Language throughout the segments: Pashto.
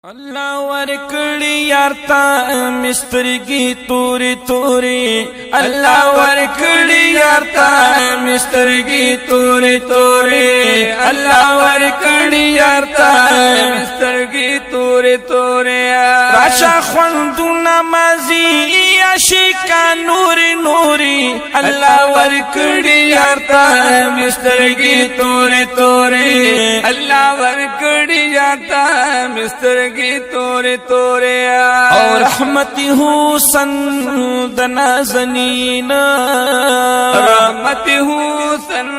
اللہ ورکڑی یارتا مسترگی توری توری اللہ ورکڑی یارتا مسترگی توری توری اللہ ورکڑی یارتا مسترگی توری توری راشا خوندو نمازی عشقا نوری نوری اللہ ورکڑی یارتا مسترگی توری توری اللہ ورکڑی یارتا مسترگی توری توری اور رحمتی حسن دنازنین رحمتی حسن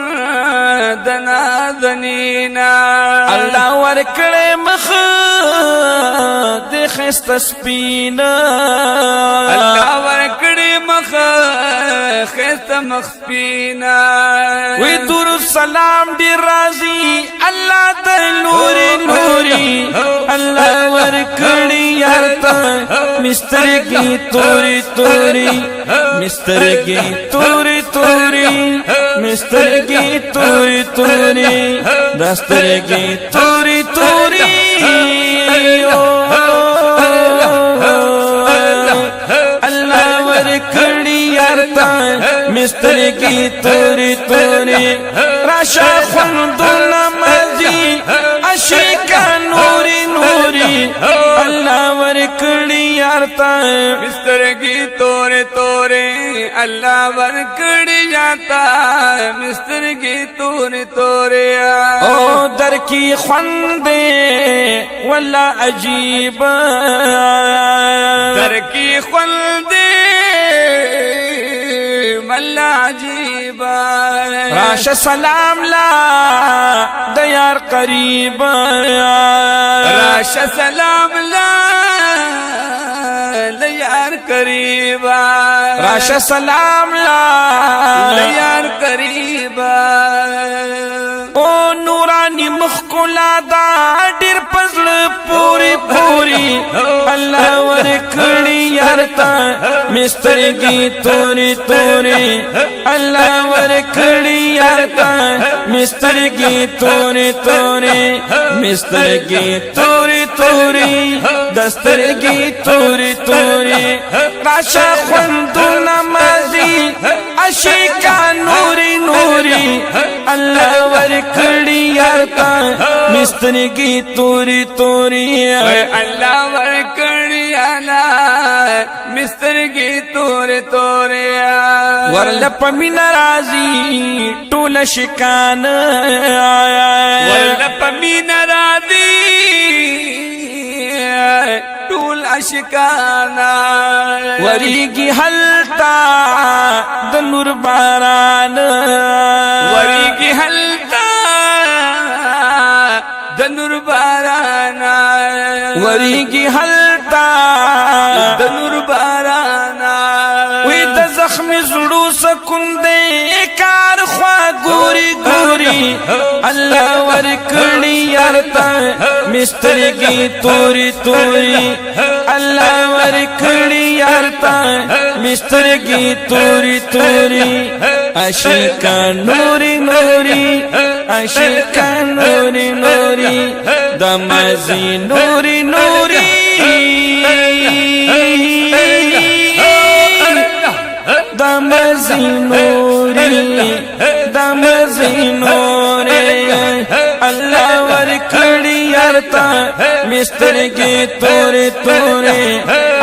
دنازنین اللہ ورکڑے مخ دخست سپین اللہ ورکڑے مخ خست مخسپین وی دور السلام دی رازی اللہ در نوری نوری اللہ ورکڑی یارتا مسترگی توری توری مسترگی توری توری مسترگی توری توری دسترگی توری توری اللہ ورکڑی یارتا مسترگی توری توری راشا خوندو نمازی عشقا نوری نوری اللہ ورکڑی یارتا مسترگی توری توری اللہ ورکڑی یارتا مسترگی توری توری او در کی خوندے واللہ عجیب در کی خوندے واللہ عجیب راش سلام لا دیار قریب راش سلام لا دیار قریب راش سلام لا دیار قریب او نورانی مخکولا دا ډیر پزل پوری پوری اللہ ورکڑی یارتا مسترگی توری توری اللہ ورکڑی یارتا مسترگی توری توری مسترگی توری توری دسترگی توری توری راشا خوندو نمازی عشقا نوری نوری اللہ ورکڑی یارتا مسترگی توری توری اللہ ورکڑی مسترگی توری توری ورلپ من رازی طول شکان ورلپ من رازی طول اشکانا وریگی حلتا دنور باران وریگی حلتا دنور بارانا وریگی حلتا دنور بارانا وی د زخم زړو سکون دے کار خوا ګوري ګوري اللہ ورکڑی یارتا مسترگی توری توری اللہ ورکڑی یارتا مسترگی توری توری عشقا نوری نوری عشقا نوری نوری دمازی نوری نوری دمازی نوری دمازی نوری اللہ ورکڑی یارتا مسترگی توری توری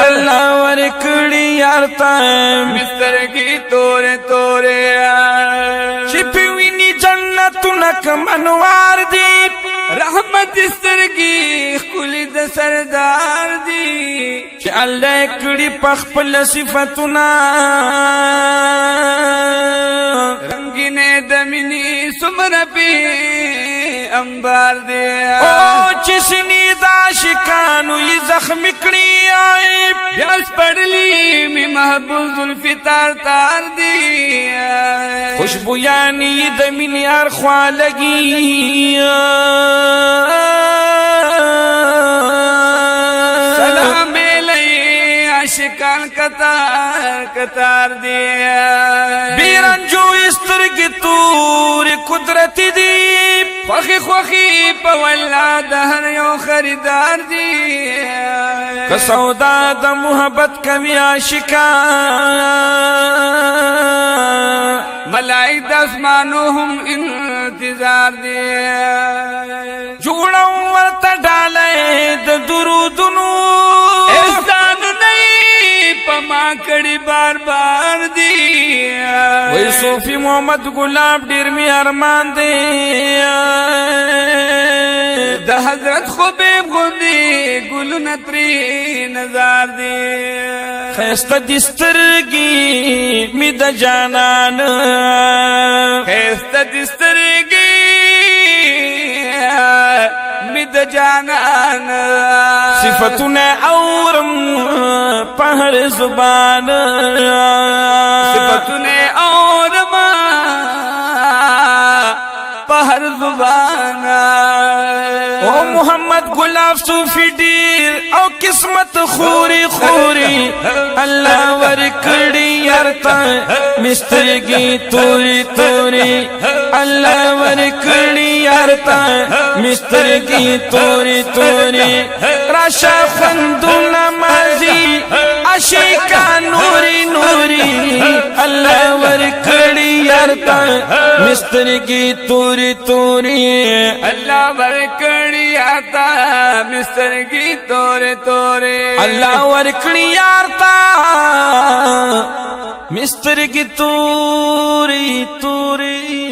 اللہ ورکڑی یارتا مسترگی توری توری چھپی وینی جنتونک منوار دی رحمت سترگی خلی د سردار دی چه اللہ کڑی پخپل صفتنا رنگین دمینی سمر پی انبار دی او چسنی داشکانو یہ زخم کڑی آئی بیاس پڑلی می محبوب الفتار تار دی خوشبو یعنی دمینی ارخوا لگی سلام علی عشقان قطار قطار دیا بیرنجو استرگی تور قدرت دی خوخی خوخی پا واللہ دہر یو خریدار دی که سودا د محبت کوي عاشقان ملائک د اسمانو هم انتظار دی جوړو ورته ډالۍ د درودونو احسان نه پما کړي بار بار دی وای صوفي محمد ګلاب ډیر می ارمان دی د حضرت خبیب غوندي ګلونه ترې نظر دی خسته دسترګي می د جانان خسته دسترګي می د جانان صفتونه اورم په هر زبان صفتونه اورم په هر زبان او محمد گلاب صوفی ډیر او قسمت خوري خوري الله ورکړي یارتا مسترګي توري توري الله ورکړي یارتا مسترګي توري توري راشا خوندونه مازي عاشقا نوري نوري الله ورکړي یارتا مسترګي توري توري الله ورکړي یارتا مسترګي توري توري الله ورکړي یارتا مسترګي توري توري